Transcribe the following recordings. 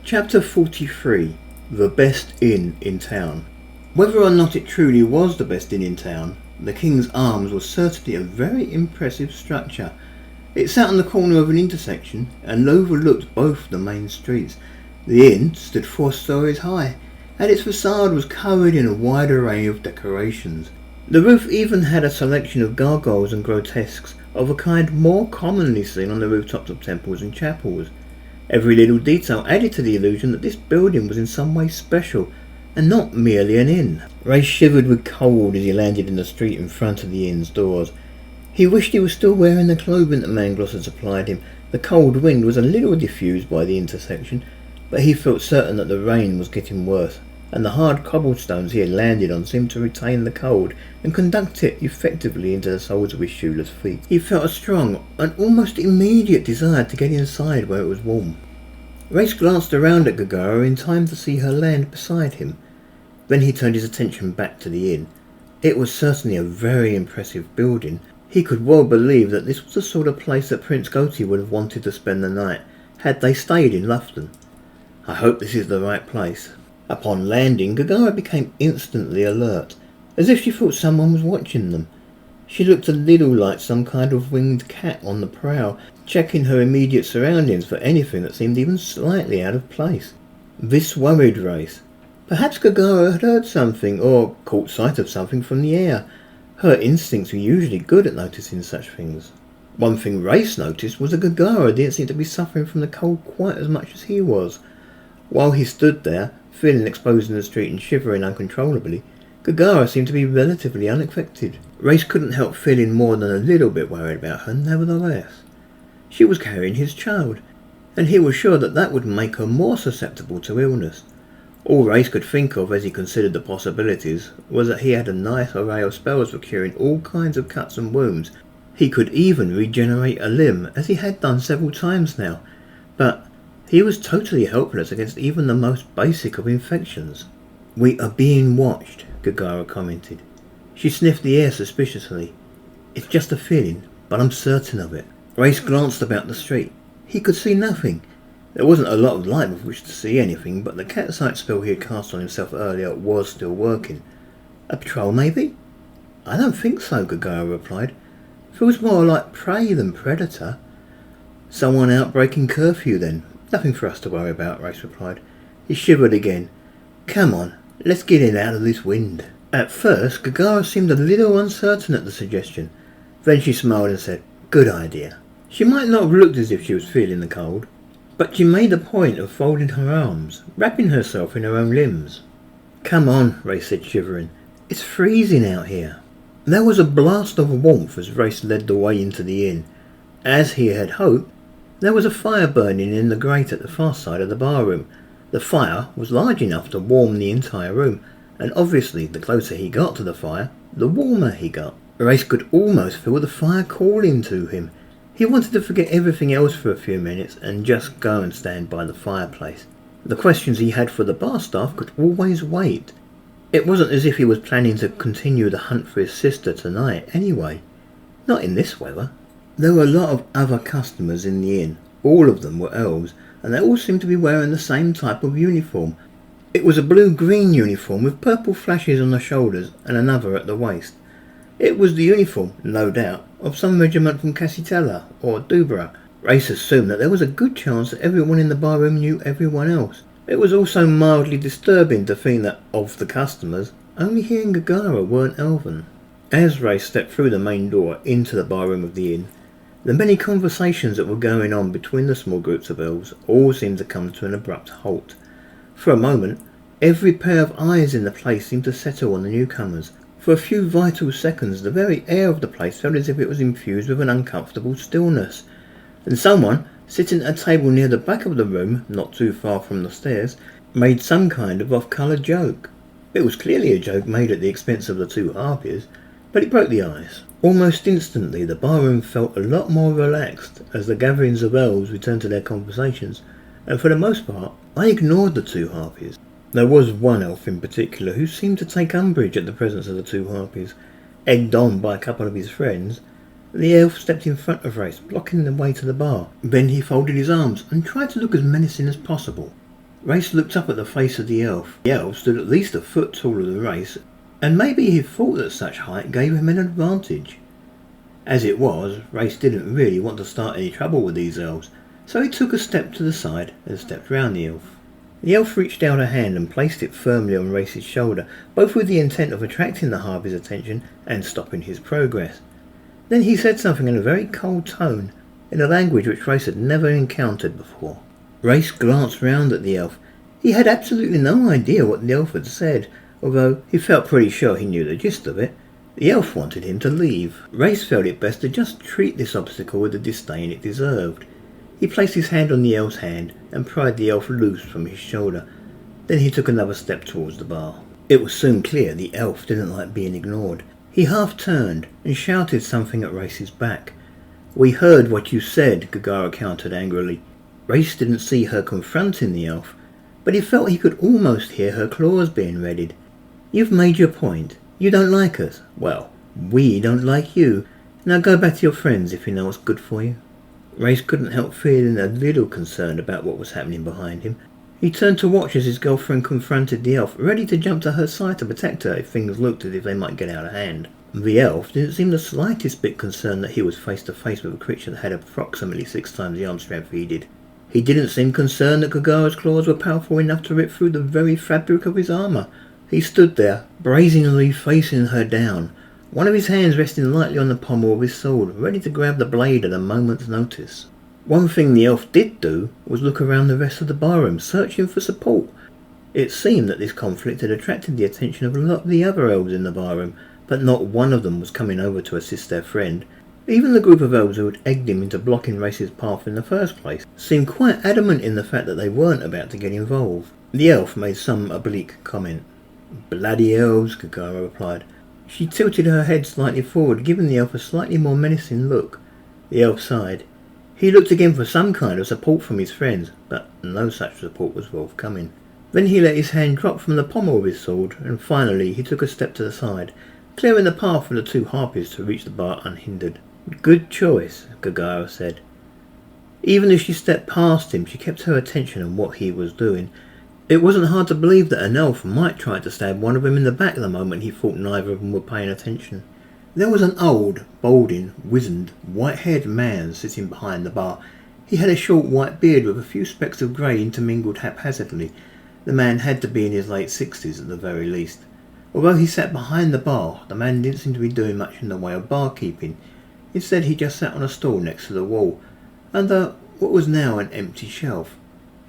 Chapter 43. The Best Inn in Town. Whether or not it truly was the best inn in town, the King's Arms was certainly a very impressive structure. It sat on the corner of an intersection and overlooked both the main streets. The inn stood 4 stories high, and its facade was covered in a wide array of decorations. The roof even had a selection of gargoyles and grotesques of a kind more commonly seen on the rooftops of temples and chapels. Every little detail added to the illusion that this building was in some way special and not merely an inn. Ray shivered with cold as he landed in the street in front of the inn's doors. He wished he was still wearing the clothing that Mangloss had supplied him. The cold wind was a little diffused by the intersection, but he felt certain that the rain was getting worse, and the hard cobblestones he had landed on seemed to retain the cold and conduct it effectively into the soles of his shoeless feet. He felt a strong and almost immediate desire to get inside where it was warm. Reyes glanced around at Gaggara in time to see her land beside him. Then he turned his attention back to the inn. It was certainly a very impressive building. He could well believe that this was the sort of place that Prince Goti would have wanted to spend the night, had they stayed in Loughton. I hope this is the right place. Upon landing, Gaggara became instantly alert, as if she thought someone was watching them. She looked a little like some kind of winged cat on the prowl, checking her immediate surroundings for anything that seemed even slightly out of place. This worried Reyes. Perhaps Gaggara had heard something, or caught sight of something from the air. Her instincts were usually good at noticing such things. One thing Reyes noticed was that Gaggara didn't seem to be suffering from the cold quite as much as he was. While he stood there, feeling exposed in the street and shivering uncontrollably, Gaggara seemed to be relatively unaffected. Reyes couldn't help feeling more than a little bit worried about her nevertheless. She was carrying his child, and he was sure that that would make her more susceptible to illness. All Reyes could think of as he considered the possibilities was that he had a nice array of spells for curing all kinds of cuts and wounds. He could even regenerate a limb, as he had done several times now, but he was totally helpless against even the most basic of infections. "We are being watched," Gaggara commented. She sniffed the air suspiciously. "It's just a feeling, but I'm certain of it." Reyes glanced about the street. He could see nothing. There wasn't a lot of light with which to see anything, but the cat sight spell he had cast on himself earlier was still working. "A patrol, maybe?" "I don't think so," Gaggara replied. "Feels more like prey than predator." "Someone out breaking curfew then. Nothing for us to worry about," Reyes replied. He shivered again. "Come on, let's get in out of this wind." At first, Gaggara seemed a little uncertain at the suggestion. Then she smiled and said, "Good idea." She might not have looked as if she was feeling the cold, but she made a point of folding her arms, wrapping herself in her own limbs. "Come on," Reyes said, shivering. "It's freezing out here." There was a blast of warmth as Reyes led the way into the inn. As he had hoped, there was a fire burning in the grate at the far side of the barroom. The fire was large enough to warm the entire room, and obviously the closer he got to the fire, the warmer he got. Reyes could almost feel the fire calling to him. He wanted to forget everything else for a few minutes and just go and stand by the fireplace. The questions he had for the bar staff could always wait. It wasn't as if he was planning to continue the hunt for his sister tonight anyway. Not in this weather. There were a lot of other customers in the inn. All of them were elves, and they all seemed to be wearing the same type of uniform. It was a blue-green uniform with purple flashes on the shoulders and another at the waist. It was the uniform, no doubt, of some regiment from Cassitella or Dubra. Reyes assumed that there was a good chance that everyone in the barroom knew everyone else. It was also mildly disturbing to think that, of the customers, only he and Gaggara weren't elven. As Reyes stepped through the main door into the barroom of the inn, the many conversations that were going on between the small groups of elves all seemed to come to an abrupt halt. For a moment, every pair of eyes in the place seemed to settle on the newcomers. For a few vital seconds, the very air of the place felt as if it was infused with an uncomfortable stillness. And someone, sitting at a table near the back of the room, not too far from the stairs, made some kind of off-colour joke. It was clearly a joke made at the expense of the 2 harpies, but it broke the ice. Almost instantly, the barroom felt a lot more relaxed as the gatherings of elves returned to their conversations, and for the most part, they ignored the 2 harpies. There was one elf in particular who seemed to take umbrage at the presence of the 2 harpies. Egged on by a couple of his friends, the elf stepped in front of Reyes, blocking the way to the bar. Then he folded his arms and tried to look as menacing as possible. Race looked up at the face of the elf. The elf stood at least a foot taller than Race, and maybe he thought that such height gave him an advantage. As it was, Race didn't really want to start any trouble with these elves, so he took a step to the side and stepped round the elf. The elf reached out a hand and placed it firmly on Race's shoulder, both with the intent of attracting the harpy's attention and stopping his progress. Then he said something in a very cold tone, in a language which Race had never encountered before. Race glanced round at the elf. He had absolutely no idea what the elf had said, although he felt pretty sure he knew the gist of it. The elf wanted him to leave. Race felt it best to just treat this obstacle with the disdain it deserved. He placed his hand on the elf's hand and pried the elf loose from his shoulder. Then he took another step towards the bar. It was soon clear the elf didn't like being ignored. He half turned and shouted something at Race's back. "We heard what you said," Gaggara countered angrily. Race didn't see her confronting the elf, but he felt he could almost hear her claws being readied. "You've made your point. You don't like us. Well, we don't like you. Now go back to your friends if you know what's good for you." Race couldn't help feeling a little concerned about what was happening behind him. He turned to watch as his girlfriend confronted the elf, ready to jump to her side to protect her if things looked as if they might get out of hand. The elf didn't seem the slightest bit concerned that he was face to face with a creature that had approximately 6 times the arm strength he did. He didn't seem concerned that Gaggara's claws were powerful enough to rip through the very fabric of his armour. He stood there, brazenly facing her down, one of his hands resting lightly on the pommel of his sword, ready to grab the blade at a moment's notice. One thing the elf did do was look around the rest of the barroom, searching for support. It seemed that this conflict had attracted the attention of a lot of the other elves in the barroom, but not one of them was coming over to assist their friend. Even the group of elves who had egged him into blocking Race's path in the first place seemed quite adamant in the fact that they weren't about to get involved. The elf made some oblique comment. "Bloody elves," Gaggara replied. She tilted her head slightly forward, giving the elf a slightly more menacing look. The elf sighed. He looked again for some kind of support from his friends, but no such support was forthcoming. Then he let his hand drop from the pommel of his sword, and finally he took a step to the side, clearing the path for the 2 harpies to reach the bar unhindered. "Good choice," Gaggara said. Even as she stepped past him, she kept her attention on what he was doing. It wasn't hard to believe that an elf might try to stab one of them in the back the moment he thought neither of them were paying attention. There was an old, balding, wizened, white-haired man sitting behind the bar. He had a short white beard with a few specks of grey intermingled haphazardly. The man had to be in his late 60s at the very least. Although he sat behind the bar, the man didn't seem to be doing much in the way of barkeeping. Instead, he just sat on a stool next to the wall, under what was now an empty shelf.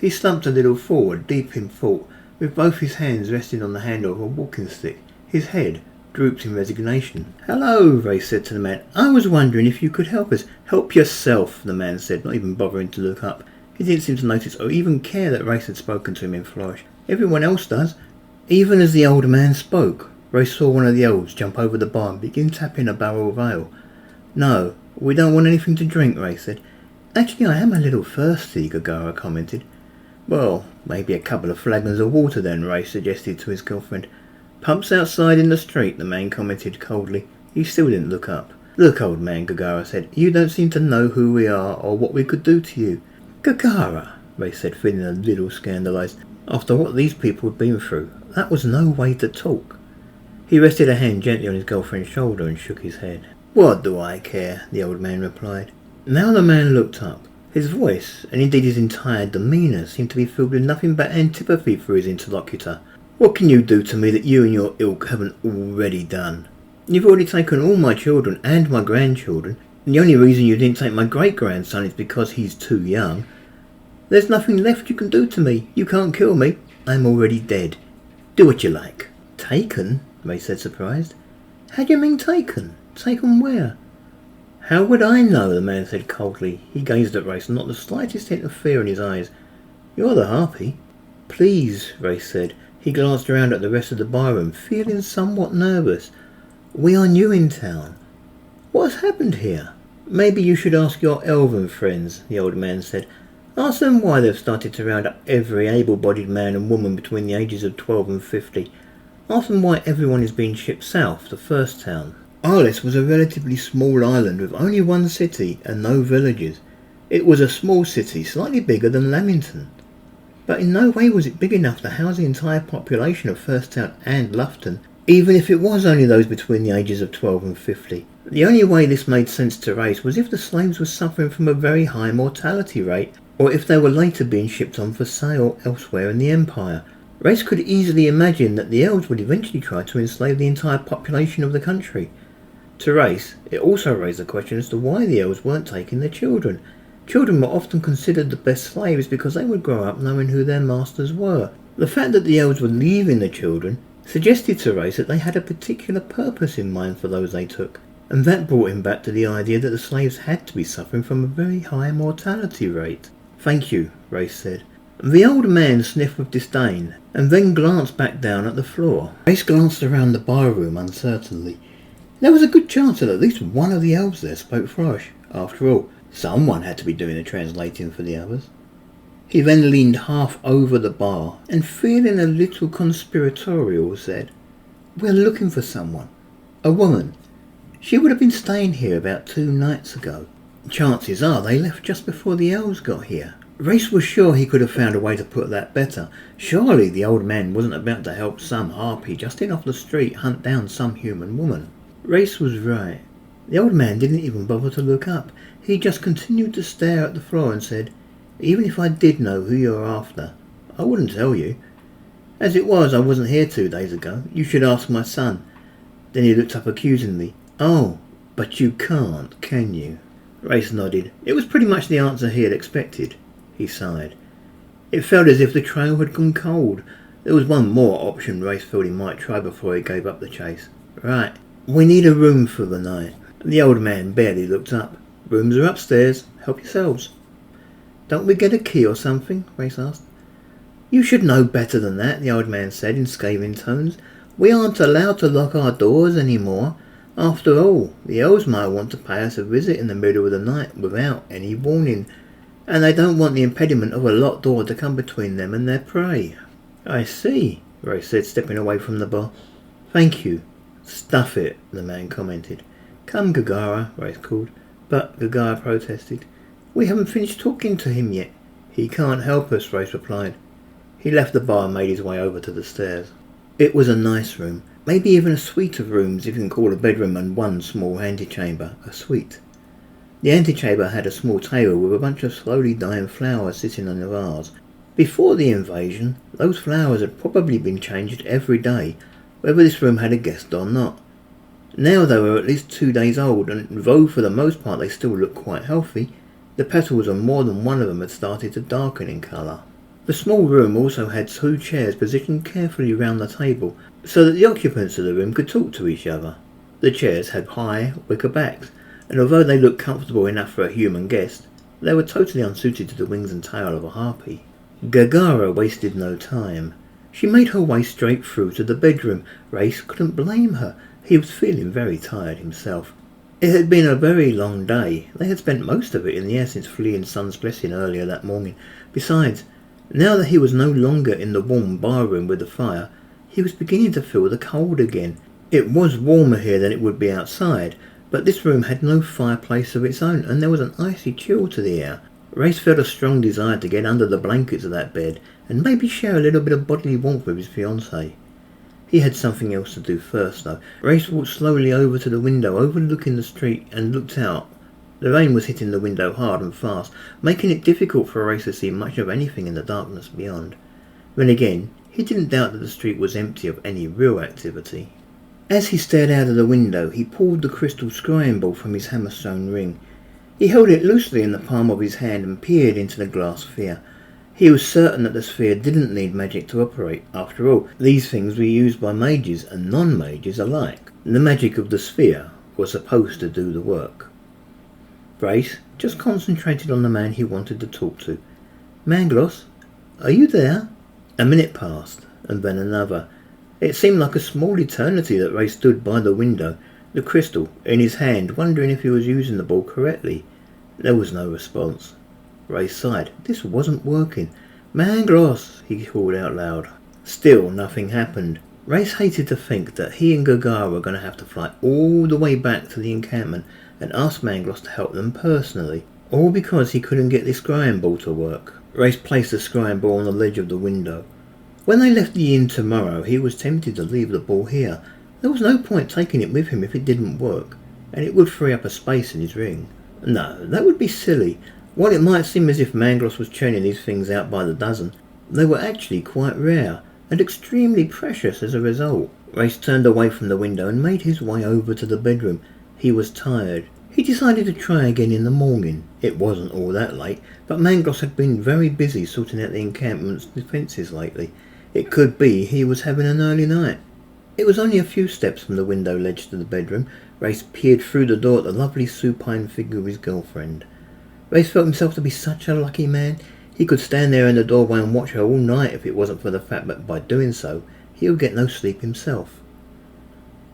He slumped a little forward, deep in thought, with both his hands resting on the handle of a walking stick. His head drooped in resignation. "Hello," Race said to the man. "I was wondering if you could help us." "Help yourself," the man said, not even bothering to look up. He didn't seem to notice or even care that Race had spoken to him in flourish. "Everyone else does." Even as the old man spoke, Race saw one of the elves jump over the bar and begin tapping a barrel of ale. "No, we don't want anything to drink," Race said. "Actually, I am a little thirsty," Gaggara commented. "Well, maybe a couple of flagons of water then," Race suggested to his girlfriend. "Pumps outside in the street," the man commented coldly. He still didn't look up. "Look, old man," Gaggara said, "you don't seem to know who we are or what we could do to you." "Gaggara," Race said, feeling a little scandalised. After what these people had been through, that was no way to talk. He rested a hand gently on his girlfriend's shoulder and shook his head. "What do I care?" the old man replied. Now the man looked up. His voice, and indeed his entire demeanour, seemed to be filled with nothing but antipathy for his interlocutor. "What can you do to me that you and your ilk haven't already done? You've already taken all my children and my grandchildren, and the only reason you didn't take my great-grandson is because he's too young. There's nothing left you can do to me. You can't kill me. I'm already dead. Do what you like." "Taken?" Ray said, surprised. "How do you mean taken? Taken where?" "How would I know?" the man said coldly. He gazed at Race, not the slightest hint of fear in his eyes. "You're the harpy." "Please," Race said. He glanced around at the rest of the barroom, feeling somewhat nervous. "We are new in town. What has happened here?" "Maybe you should ask your elven friends," the old man said. "Ask them why they've started to round up every able-bodied man and woman between the ages of 12 and 50. Ask them why everyone is being shipped south to First Town." Arlis was a relatively small island with only one city and no villages. It was a small city, slightly bigger than Lamington. but in no way was it big enough to house the entire population of Firstown and Loughton, even if it was only those between the ages of 12 and 50. The only way this made sense to Reyes was if the slaves were suffering from a very high mortality rate, or if they were later being shipped on for sale elsewhere in the Empire. Reyes could easily imagine that the elves would eventually try to enslave the entire population of the country. To Reyes, it also raised the question as to why the elves weren't taking their children. Children were often considered the best slaves because they would grow up knowing who their masters were. The fact that the elves were leaving the children suggested to Reyes that they had a particular purpose in mind for those they took, and that brought him back to the idea that the slaves had to be suffering from a very high mortality rate. "Thank you," Reyes said. The old man sniffed with disdain, and then glanced back down at the floor. Reyes glanced around the barroom uncertainly. There was a good chance that at least one of the elves there spoke French. After all, someone had to be doing the translating for the others. He then leaned half over the bar, and feeling a little conspiratorial, said, "We're looking for someone. A woman. She would have been staying here about 2 nights ago. Chances are they left just before the elves got here." Reyes was sure he could have found a way to put that better. Surely the old man wasn't about to help some harpy just in off the street hunt down some human woman. Reyes was right. The old man didn't even bother to look up. He just continued to stare at the floor and said, "Even if I did know who you're after, I wouldn't tell you. As it was, I wasn't here 2 days ago. You should ask my son." Then he looked up accusingly. "Oh, but you can't, can you?" Reyes nodded. It was pretty much the answer he had expected. He sighed. It felt as if the trail had gone cold. There was one more option Reyes felt he might try before he gave up the chase. "Right, we need a room for the night." The old man barely looked up. "Rooms are upstairs. Help yourselves." "Don't we get a key or something?" Reyes asked. "You should know better than that," the old man said in scathing tones. "We aren't allowed to lock our doors anymore. After all, the elves might want to pay us a visit in the middle of the night without any warning, and they don't want the impediment of a locked door to come between them and their prey." "I see," Reyes said, stepping away from the bar. "Thank you." "Stuff it," the man commented. "Come, Gaggara," Reyes called. But Gaggara protested. "We haven't finished talking to him yet." "He can't help us," Reyes replied. He left the bar and made his way over to the stairs. It was a nice room, maybe even a suite of rooms if you can call a bedroom and one small antechamber a suite. The antechamber had a small table with a bunch of slowly dying flowers sitting on a vase. Before the invasion, those flowers had probably been changed every day, whether this room had a guest or not. Now they were at least 2 days old, and though for the most part they still looked quite healthy, the petals on more than one of them had started to darken in colour. The small room also had 2 chairs positioned carefully round the table, so that the occupants of the room could talk to each other. The chairs had high, wicker backs, and although they looked comfortable enough for a human guest, they were totally unsuited to the wings and tail of a harpy. Gaggara wasted no time. She made her way straight through to the bedroom. Reyes couldn't blame her. He was feeling very tired himself. It had been a very long day. They had spent most of it in the air since fleeing Sun's blessing earlier that morning. Besides, now that he was no longer in the warm bar-room with the fire, he was beginning to feel the cold again. It was warmer here than it would be outside, but this room had no fireplace of its own, and there was an icy chill to the air. Reyes felt a strong desire to get under the blankets of that bed, and maybe share a little bit of bodily warmth with his fiancée. He had something else to do first, though. Reyes walked slowly over to the window overlooking the street and looked out. The rain was hitting the window hard and fast, making it difficult for Reyes to see much of anything in the darkness beyond. Then again, he didn't doubt that the street was empty of any real activity. As he stared out of the window, he pulled the crystal scrying ball from his hammerstone ring. He held it loosely in the palm of his hand and peered into the glass sphere. He was certain that the sphere didn't need magic to operate. After all, these things were used by mages and non-mages alike. The magic of the sphere was supposed to do the work. Reyes just concentrated on the man he wanted to talk to. "Mangloss, are you there?" A minute passed, and then another. It seemed like a small eternity that Reyes stood by the window, the crystal in his hand, wondering if he was using the ball correctly. There was no response. Reyes sighed. This wasn't working. "Mangloss," he called out loud. Still nothing happened. Reyes hated to think that he and Gaggara were going to have to fly all the way back to the encampment and ask Mangloss to help them personally, all because he couldn't get this scrying ball to work. Race placed the scrying ball on the ledge of the window. When they left the inn tomorrow, he was tempted to leave the ball here. There was no point taking it with him if it didn't work, and it would free up a space in his ring. No, that would be silly. While it might seem as if Mangloss was churning these things out by the dozen, they were actually quite rare, and extremely precious as a result. Race turned away from the window and made his way over to the bedroom. He was tired. He decided to try again in the morning. It wasn't all that late, but Mangloss had been very busy sorting out the encampment's defences lately. It could be he was having an early night. It was only a few steps from the window ledge to the bedroom. Race peered through the door at the lovely supine figure of his girlfriend. Race felt himself to be such a lucky man. He could stand there in the doorway and watch her all night if it wasn't for the fact that by doing so, he would get no sleep himself.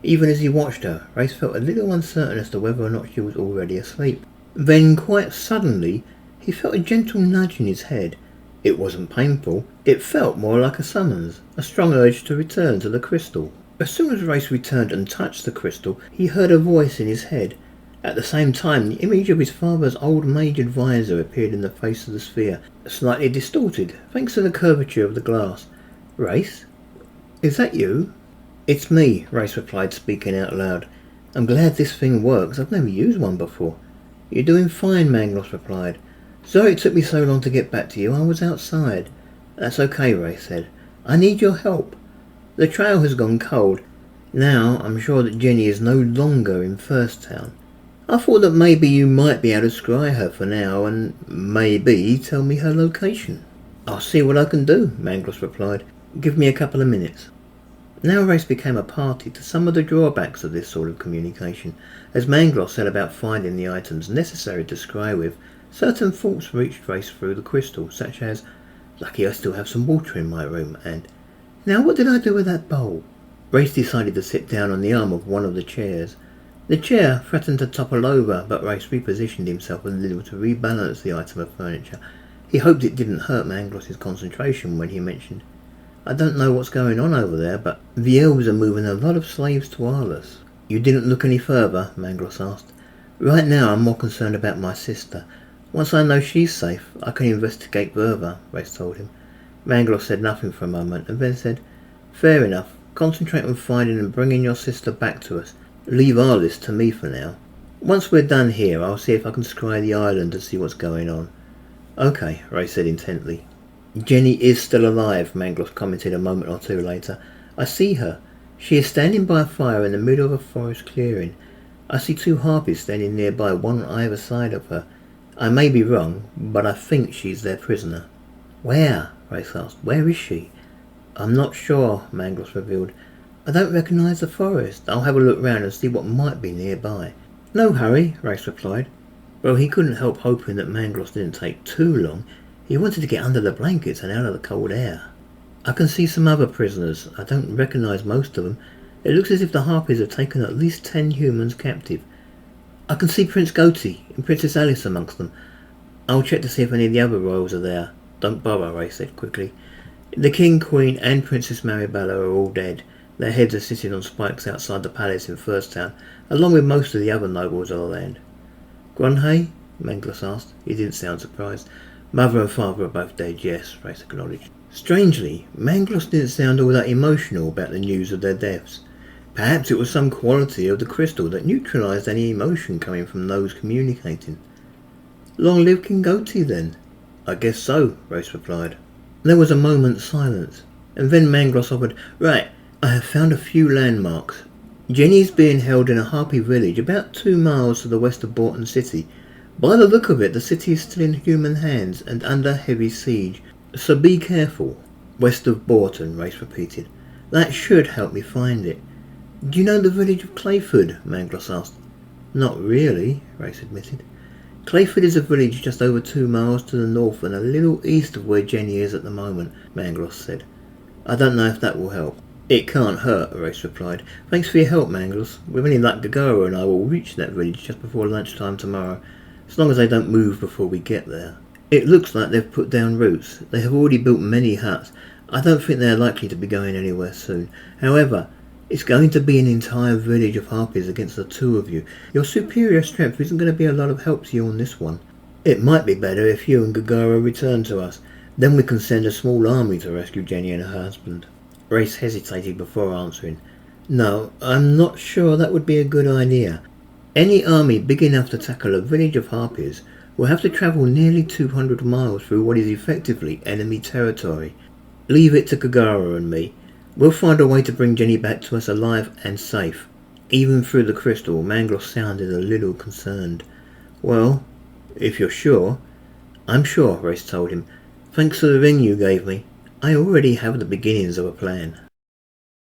Even as he watched her, Race felt a little uncertain as to whether or not she was already asleep. Then, quite suddenly, he felt a gentle nudge in his head. It wasn't painful. It felt more like a summons, a strong urge to return to the crystal. As soon as Race returned and touched the crystal, he heard a voice in his head. At the same time, the image of his father's old mage advisor appeared in the face of the sphere, slightly distorted, thanks to the curvature of the glass. "Race? Is that you?" "It's me," Race replied, speaking out loud. "I'm glad this thing works. I've never used one before." "You're doing fine," Mangloss replied. "Sorry it took me so long to get back to you. I was outside." "That's okay," Race said. "I need your help. The trail has gone cold. Now I'm sure that Jenni is no longer in First Town. I thought that maybe you might be able to scry her for now and maybe tell me her location." "I'll see what I can do," Mangloss replied. "Give me a couple of minutes." Now Race became a party to some of the drawbacks of this sort of communication. As Mangloss set about finding the items necessary to scry with, certain thoughts reached Race through the crystal, such as, "Lucky I still have some water in my room," and "Now what did I do with that bowl?" Race decided to sit down on the arm of one of the chairs. The chair threatened to topple over, but Race repositioned himself a little to rebalance the item of furniture. He hoped it didn't hurt Mangloss's concentration when he mentioned, "I don't know what's going on over there, but the elves are moving a lot of slaves to Arles." "You didn't look any further?" Mangloss asked. "Right now I'm more concerned about my sister. Once I know she's safe, I can investigate further," Race told him. Mangloss said nothing for a moment and then said, "Fair enough. Concentrate on finding and bringing your sister back to us. Leave Arles to me for now. Once we're done here, I'll see if I can scry the island and see what's going on." "Okay," Race said intently. "Jenni is still alive," Mangloss commented a moment or two later. "I see her. She is standing by a fire in the middle of a forest clearing. I see two harpies standing nearby, one on either side of her. I may be wrong, but I think she's their prisoner." "Where?" Race asked. "Where is she?" "I'm not sure," Mangloss revealed. "I don't recognise the forest. I'll have a look round and see what might be nearby." "No hurry," Race replied. Well, he couldn't help hoping that Mangloss didn't take too long. He wanted to get under the blankets and out of the cold air. "I can see some other prisoners. I don't recognise most of them. It looks as if the harpies have taken at least 10 humans captive. I can see Prince Goti and Princess Alice amongst them. I'll check to see if any of the other royals are there." "Don't bother," Race said quickly. "The King, Queen and Princess Maribella are all dead. Their heads are sitting on spikes outside the palace in First Town, along with most of the other nobles of the land." "Grunhay?" Mangloss asked. He didn't sound surprised. "Mother and father are both dead, yes," Race acknowledged. Strangely, Mangloss didn't sound all that emotional about the news of their deaths. Perhaps it was some quality of the crystal that neutralised any emotion coming from those communicating. "Long live King Goti, then." "I guess so," Race replied. There was a moment's silence, and then Mangloss offered, "Right, I have found a few landmarks. Jenni is being held in a harpy village about 2 miles to the west of Borton City. By the look of it, the city is still in human hands and under heavy siege, so be careful." "West of Borton," Race repeated. "That should help me find it." "Do you know the village of Clayford?" Mangloss asked. "Not really," Race admitted. "Clayford is a village just over 2 miles to the north and a little east of where Jenni is at the moment," Mangloss said. "I don't know if that will help." "It can't hurt," Race replied. "Thanks for your help, Mangloss. With any luck, Gaggara and I will reach that village just before lunchtime tomorrow, as long as they don't move before we get there. It looks like they've put down roots. They have already built many huts. I don't think they're likely to be going anywhere soon. However, it's going to be an entire village of harpies against the two of you. Your superior strength isn't going to be a lot of help to you on this one. It might be better if you and Gaggara return to us. Then we can send a small army to rescue Jenny and her husband. Reyes hesitated before answering. No, I'm not sure that would be a good idea. Any army big enough to tackle a village of harpies will have to travel nearly 200 miles through what is effectively enemy territory. Leave it to Gaggara and me. We'll find a way to bring Jenny back to us alive and safe. Even through the crystal, Mangloss sounded a little concerned. Well, if you're sure. I'm sure, Reyes told him. Thanks for the ring you gave me. I already have the beginnings of a plan.